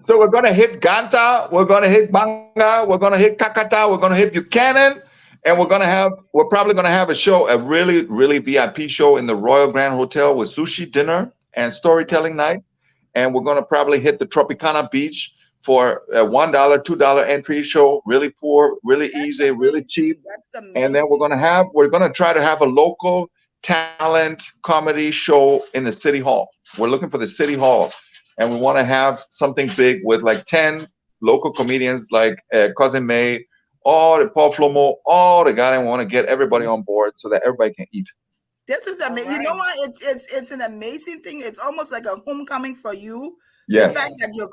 So we're gonna hit Ganta, we're gonna hit Banga, we're gonna hit Kakata, we're gonna hit Buchanan, and we're probably gonna have a really, really VIP show in the Royal Grand Hotel with sushi dinner and storytelling night. And we're gonna probably hit the Tropicana Beach for a $1, $2 entry show, really poor, really easy, really cheap. And then we're gonna try to have a local talent comedy show in the City Hall. We're looking for the City Hall. And we want to have something big with like 10 local comedians like Cousin May, all the Paul Flomo, all the guys. And we want to get everybody on board so that everybody can eat. This is amazing. Right. You know what? It's an amazing thing. It's almost like a homecoming for you. Yes. The fact that you're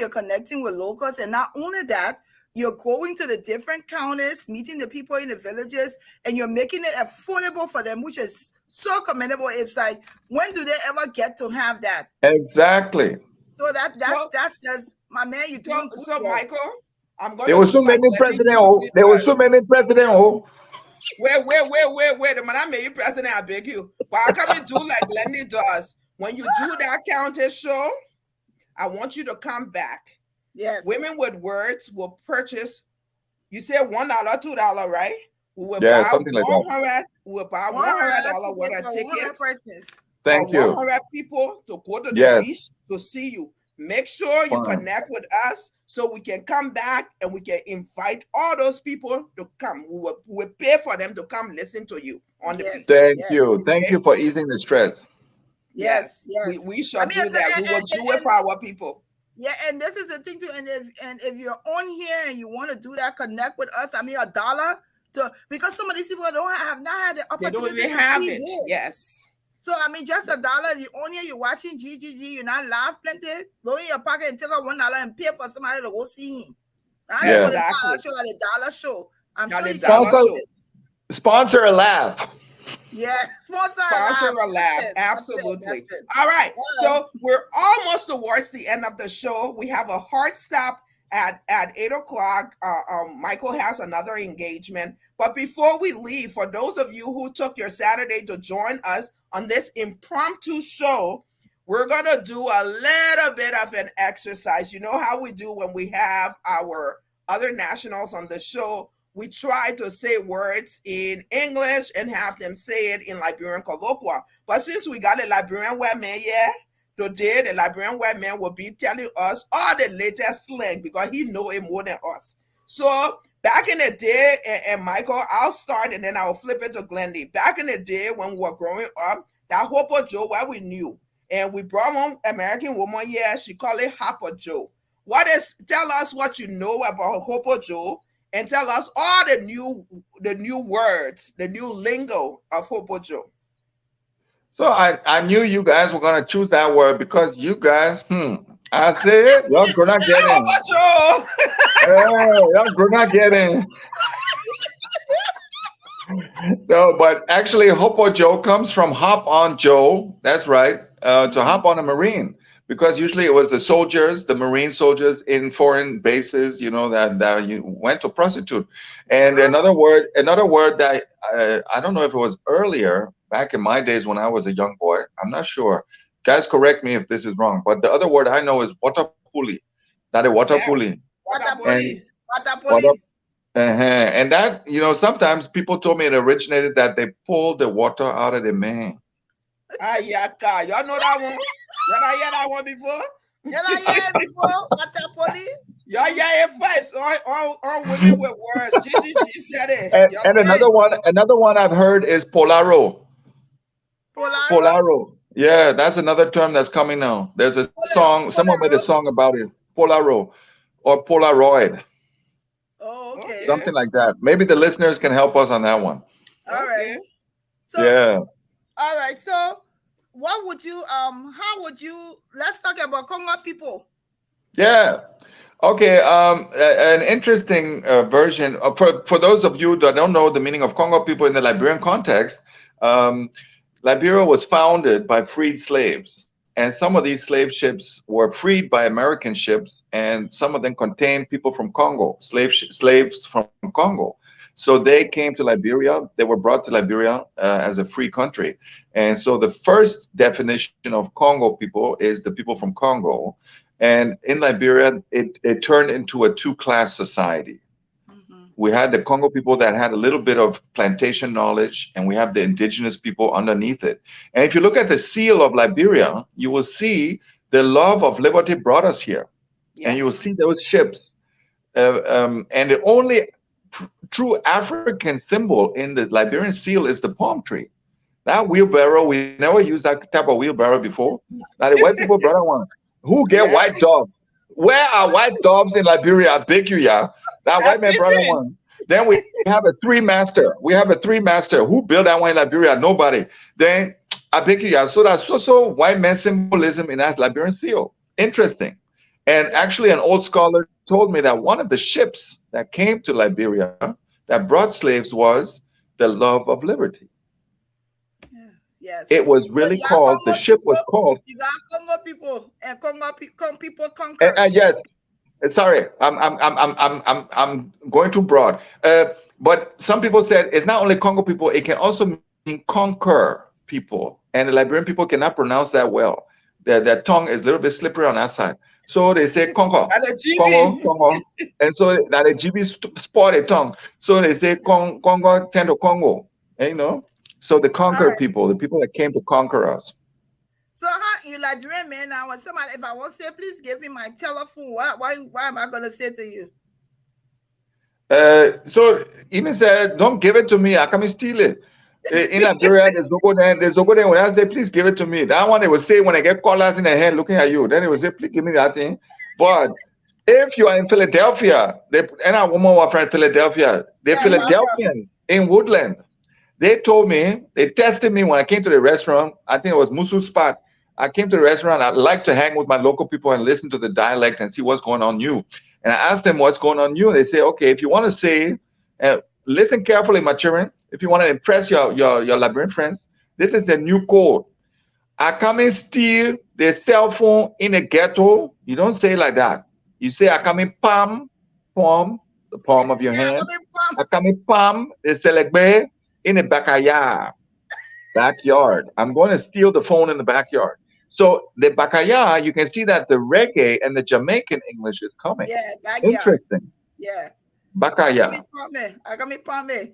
connecting with locals, and not only that, you're going to the different counties, meeting the people in the villages, and you're making it affordable for them, which is so commendable. It's like, when do they ever get to have that? Exactly. So that's just, my man, you're doing good. So Michael, I'm going to. There were so many presidents. There were so many presidents. Wait. The man I made you president, I beg you. But I come do like Lenny does. When you do that county show, I want you to come back. Yes. Women with Words will purchase. You said $1, $2, right? We will buy something like that. We'll buy $100 worth of tickets. for Thank you. 100 people to go to the Yes, beach to see you. Make sure you fun. connect with us so we can come back and we can invite all those people to come. We will pay for them to come listen to you on the Yes, beach. Thank yes, you. Thank Okay? you for easing the stress. yes, Yes, yes. we I shall mean, do that. We will do it for our people. yeah, and this is the thing too. And if you're on here and you want to do that, connect with us. I mean, $1 to, because some of these people don't have not had the They don't opportunity even to have see it. this. Yes. So I mean, just $1. If you're on here, you're watching GGG, you're not laugh plenty. Go in your pocket and take out $1 and pay for somebody to go see him. I ain't Yeah. for the Exactly. $1 show or the $1 show. I'm Now sure the you can dollar watch Sponsor, show. it. sponsor a laugh. Yeah, sponsor a Sponsor laugh. a laugh. That's it. That's it. Absolutely. That's it. All right. All right. So we're almost towards the end of the show. We have a hard stop at 8 o'clock. Michael has another engagement. But before we leave, for those of you who took your Saturday to join us on this impromptu show, we're going to do a little bit of an exercise. You know how we do when we have our other nationals on the show? We try to say words in English and have them say it in Liberian colloquial. But since we got a Liberian white man here, today the Liberian white man will be telling us all the latest slang because he know it more than us. So back in the day, and Michael, I'll start and then I'll flip it to Glendy. Back in the day when we were growing up, that Hopo Joe, what we knew. And we brought one American woman here, she called it Hopper Joe. Tell us what you know about Hopo Joe and tell us all the new words, the new lingo of Hopo Joe. So I knew you guys were gonna choose that word because you guys, I say it, y'all gonna get Hopo in. Joe! Y'all gonna get in. No, but actually, Hopo Joe comes from hop on Joe. That's right. To hop on a Marine. Because usually it was the soldiers, the Marine soldiers in foreign bases, that you went to prostitute. And another word that I don't know if it was earlier, back in my days when I was a young boy. I'm not sure. Guys, correct me if this is wrong. But the other word I know is watapuli. That is Yeah. watapuli. Water Water And police. Water what police. and that, sometimes people told me it originated that they pulled the water out of the man. Ayaka. Y'all know that one? Y'all hear that one before? You know, yeah, before water police. Y'all hear it first on Women with Words. GGG said it. And, Y'all and know it. another one I've heard is polaro. Polaro. Polaro. Yeah, that's another term that's coming now. There's a song, someone made a Polaro. song about it. Polaro or Polaroid, Oh, okay. Okay. something like that. Maybe the listeners can help us on that one. All right. Okay. So, Yeah. all right. So, what would you how would you, let's talk about Congo people. Yeah. Okay. An interesting version for those of you that don't know the meaning of Congo people in the Liberian context. Um, Liberia was founded by freed slaves, and some of these slave ships were freed by American ships, and some of them contained people from Congo, slaves from Congo. So they came to Liberia. They were brought to Liberia as a free country, and so the first definition of Congo people is the people from Congo, and in Liberia, it turned into a two-class society. Mm-hmm. We had the Congo people that had a little bit of plantation knowledge, and we have the indigenous people underneath it. And if you look at the seal of Liberia, you will see the love of liberty brought us here. And Yeah. you will see those ships. And the only true African symbol in the Liberian seal is the palm tree. That wheelbarrow, we never used that type of wheelbarrow before. Now the white people brought one. Who get Yeah. white dogs? Where are white dogs in Liberia? I beg you, yeah. That That white man brought pigeon. one. Then we have a three-master. We have a three-master. Who built that one in Liberia? Nobody. Then I beg you, yeah. So that's also white man symbolism in that Liberian seal. Interesting. And Yes. actually, an old scholar told me that one of the ships that came to Liberia that brought slaves was the love of liberty. Yes. Yes. It was So really you got called, the Congo ship was people, called, you got Congo people, and people and conquered. yes, sorry, I'm going too broad. But some people said it's not only Congo people; it can also mean conquer people, and the Liberian people cannot pronounce that well. Their tongue is a little bit slippery on that side, so they say conquer, And the Congo, GB. Congo, and so that the GB spotted tongue, so they say Congo tend to Congo, and, so the All conquered right. people, the people that came to conquer us. So how you Liberian man now? When somebody, if I want to say, please give me my telephone. Why am I gonna say to you? So even said, don't give it to me. I come and steal it. In Nigeria, there's Zogo there. There's Zogo there. When I say, please give it to me, that one they will say when I get callers in the hand looking at you, then they will say, please give me that thing. But if you are in Philadelphia, and a woman was from Philadelphia, the Yeah, Philadelphians in Woodland, they told me, they tested me when I came to the restaurant. I think it was Musu's spot. I came to the restaurant. I like to hang with my local people and listen to the dialect and see what's going on you. And I asked them what's going on you. They say, okay, if you want to say, listen carefully, my children. If you want to impress your Liberian friends, this is the new code. I come and steal the cell phone in the ghetto. You don't say it like that. You say, I come in palm, the palm of your hand. I come in palm, the selegbe in the backyard. I'm going to steal the phone in the backyard. So the backyard, you can see that the reggae and the Jamaican English is coming. Yeah, backyard. Interesting. Yeah. Backyard. I got me palme.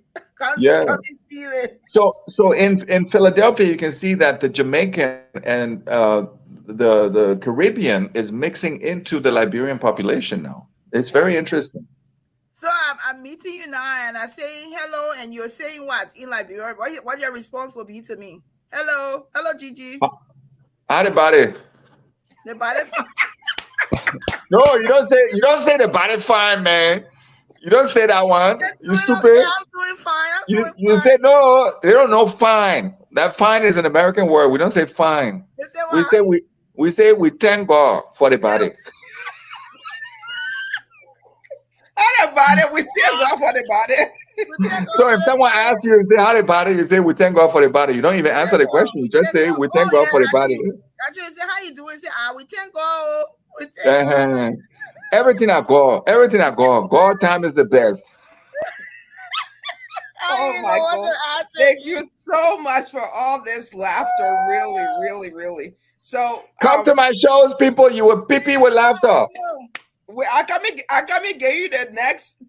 Yeah. Steal it. So in Philadelphia, you can see that the Jamaican and the Caribbean is mixing into the Liberian population now. It's very interesting. So I'm meeting you now, and I'm saying hello, and you're saying what in Liberia? What your response will be to me? Hello, Gigi. How the body? The body. No, you don't say the body fine, man. You don't say that one. You stupid. Okay, I'm doing fine. You say no. They don't know fine. That fine is an American word. We don't say fine. We say we thank God for the body. How the body? We thank God for the body. So if someone asks you, say how the body, you say we thank God for the body. You don't even answer the question. You just say we thank God for the body. Actually, say how you doing? Say we thank God. Everything I go. God time is the best. Oh my God. Thank you so much for all this laughter. Really, really, really. So come to my shows, people. You will pee with laughter. I come and give you the next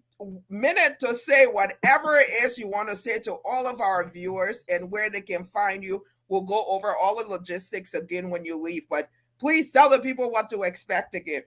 minute to say whatever it is you want to say to all of our viewers and where they can find you. We'll go over all the logistics again when you leave, but please tell the people what to expect again.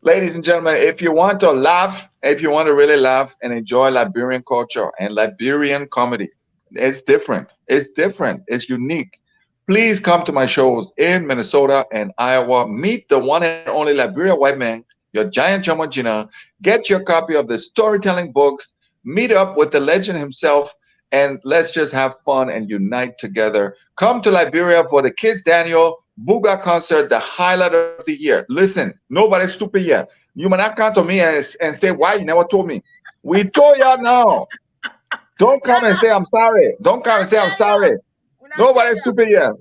Ladies and gentlemen, if you want to laugh, if you want to really laugh and enjoy Liberian culture and Liberian comedy, it's different. It's different. It's unique. Please come to my shows in Minnesota and Iowa. Meet the one and only Liberian white man, your giant chum Gina. Get your copy of the storytelling books. Meet up with the legend himself, and let's just have fun and unite together. Come to Liberia for the Kids Daniel Booga concert, the highlight of the year. Listen, nobody's stupid yet. You might not come to me and say, why you never told me? We told y'all now. Don't come and say I'm sorry. Don't come and say I'm sorry. Nobody's stupid yet.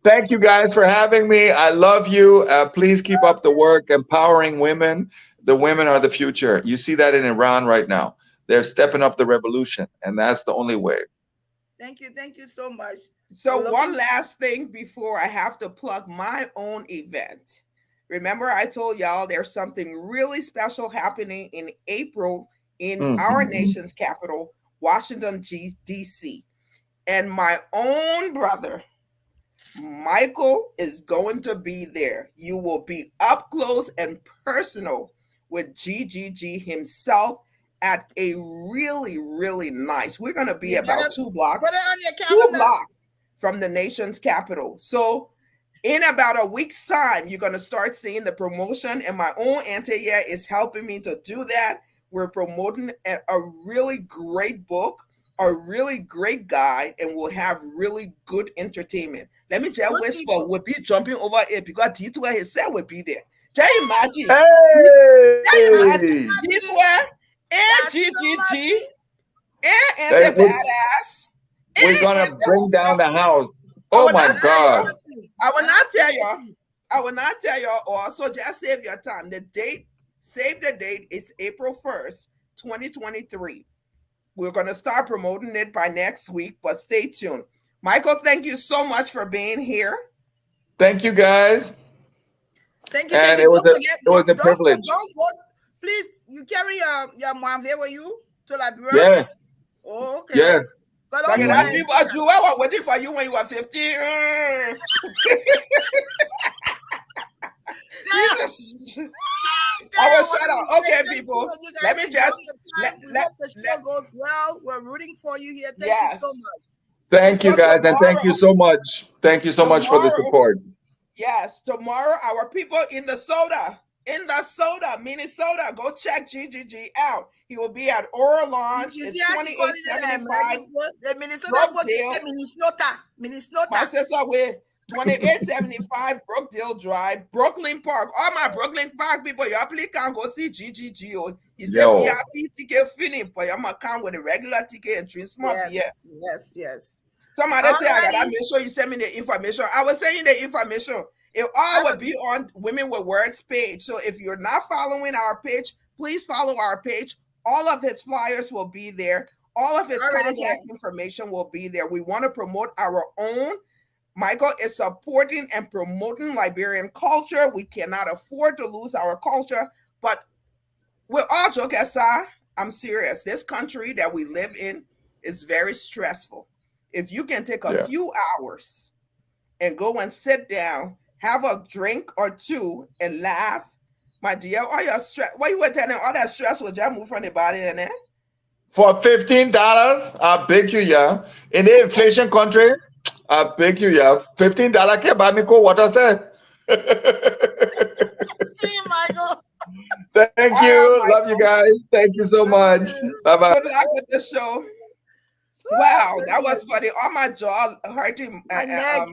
Thank you guys for having me. I love you. Please keep up the work, empowering women. The women are the future. You see that in Iran right now. They're stepping up the revolution, and that's the only way. Thank you. Thank you so much. So one last thing before I have to plug my own event. Remember, I told y'all there's something really special happening in April in our nation's capital, Washington, D.C. And my own brother, Michael, is going to be there. You will be up close and personal with GGG himself at a really, really nice. We're going to be about 2 blocks from the nation's capital. So in about a week's time, you're going to start seeing the promotion, and my own auntie is helping me to do that. We're promoting a really great book, a really great guy, and we'll have really good entertainment. Let me tell you, Whisper will be jumping over it because T2 himself will be there. Can you imagine? T2 and GGG and Auntie Badass. We're gonna bring down the house. Oh my God! I will not tell y'all. I will not tell y'all all. So just save your time. The date, save the date. It's April 1st, 2023. We're gonna start promoting it by next week, but stay tuned. Michael, thank you so much for being here. Thank you, guys. Thank you. And it was a privilege. Don't go. Please, you carry your Moanve with you to Liberia? Yeah. Oh, okay. Yeah. Look at that people, Jewel were waiting for you when you were 15. Jesus. I was shut up. Okay, people. Let me just we hope the show goes well. We're rooting for you here. Thank you so much. Thank you, guys, and thank you so much. Thank you so much for the support. Yes, tomorrow our people in the Minnesota, go check GGG out. He will be at Oral Launch. It's 2875 Minnesota. My sister with 2875 Brookdale Drive, Brooklyn Park. All my Brooklyn Park people, y'all please can go see GGG. He said VIP ticket finish, but y'all must come with a regular ticket and drink small beer. Yes. Somebody say I gotta make sure you send me the information. I was saying the information. It all would be on Women with Words page. So if you're not following our page, please follow our page. All of his flyers will be there. All of his contact information will be there. We want to promote our own. Michael is supporting and promoting Liberian culture. We cannot afford to lose our culture. But with all joke aside, I'm serious. This country that we live in is very stressful. If you can take a few hours and go and sit down, have a drink or two and laugh, my dear, all your stress, what you were telling, all that stress will just move from the body and then? For $15, I beg you, in the inflation country, I beg you, $15 can't buy me cold water, sir. See you, Michael. Thank you. Love you guys. Thank you so much. Bye-bye. Good luck with the show. Wow, that was funny. All my jaw hurting. My neck.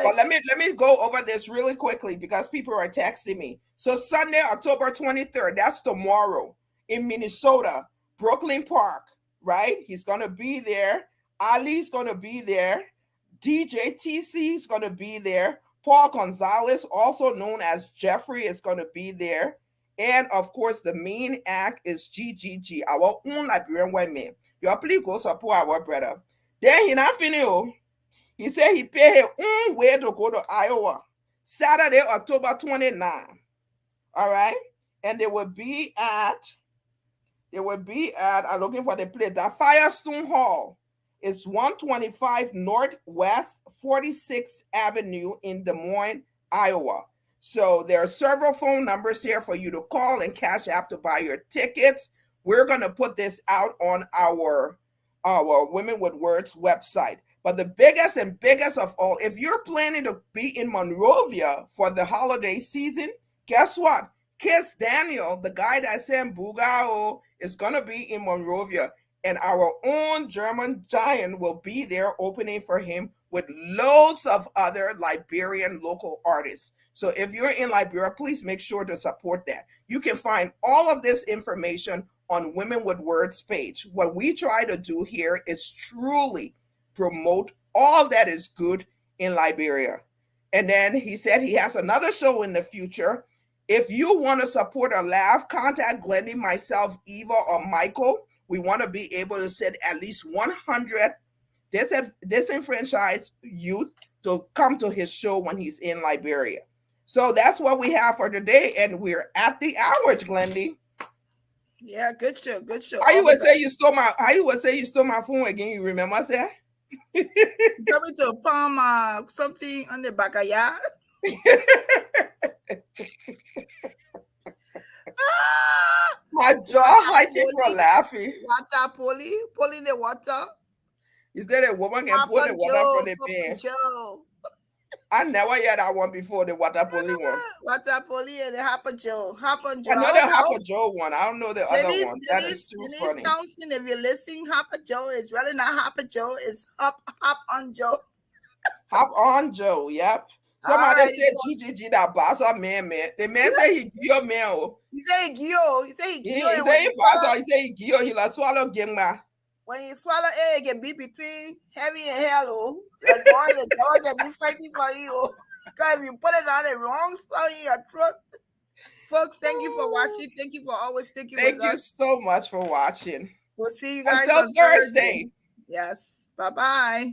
But let me go over this really quickly because people are texting me. So Sunday, October 23rd, that's tomorrow in Minnesota, Brooklyn Park, right? He's gonna be there. Ali's gonna be there. DJ TC is gonna be there. Paul Gonzalez, also known as Jeffrey, is gonna be there. And of course, the main act is GGG, our own Liberian white man. You please go support our brother. Then he not finished. He said he paid his own way to go to Iowa. Saturday, October 29. All right. And they will be at, I'm looking for the place, the Firestone Hall. It's 125 Northwest 46th Avenue in Des Moines, Iowa. So there are several phone numbers here for you to call and cash app to buy your tickets. We're going to put this out on our Women with Words website. But the biggest of all, if you're planning to be in Monrovia for the holiday season, guess what? Kiss Daniel, the guy that sang Bugao, is going to be in Monrovia. And our own German giant will be there opening for him with loads of other Liberian local artists. So if you're in Liberia, please make sure to support that. You can find all of this information on Women with Words page. What we try to do here is truly promote all that is good in Liberia. And then he said he has another show in the future. If you want to support or laugh, contact Glendy, myself, Eva, or Michael. We want to be able to send at least 100 disenfranchised youth to come to his show when he's in Liberia. So that's what we have for today. And we're at the hour, Glendy. Yeah, good show. How you would say you stole my phone again? You remember that? Coming to palm something on the back of ya. My jaw hurting from laughing. Water pulling the water. Is there a woman can pull the water from the pan? I never heard that one before, the water poli one. Water poli and the Hapa Joe. I know the Hapa Joe one. I don't know the other one. That is too funny. Townsend, if you're listening, Hapa Joe is really not Hapa Joe. It's Hop on Joe. Hop on Joe, yep. Somebody said GGG that boss or man. The man say he give man. He say he give. He say he give. He say he give. He like swallow gengma. When you swallow egg, it be between heavy and hello. The dog can be fighting for you. Because if you put it on the wrong side in your throat. Folks, thank you for watching. Thank you for always sticking with us. Thank you so much for watching. We'll see you guys until Thursday. Yes. Bye-bye.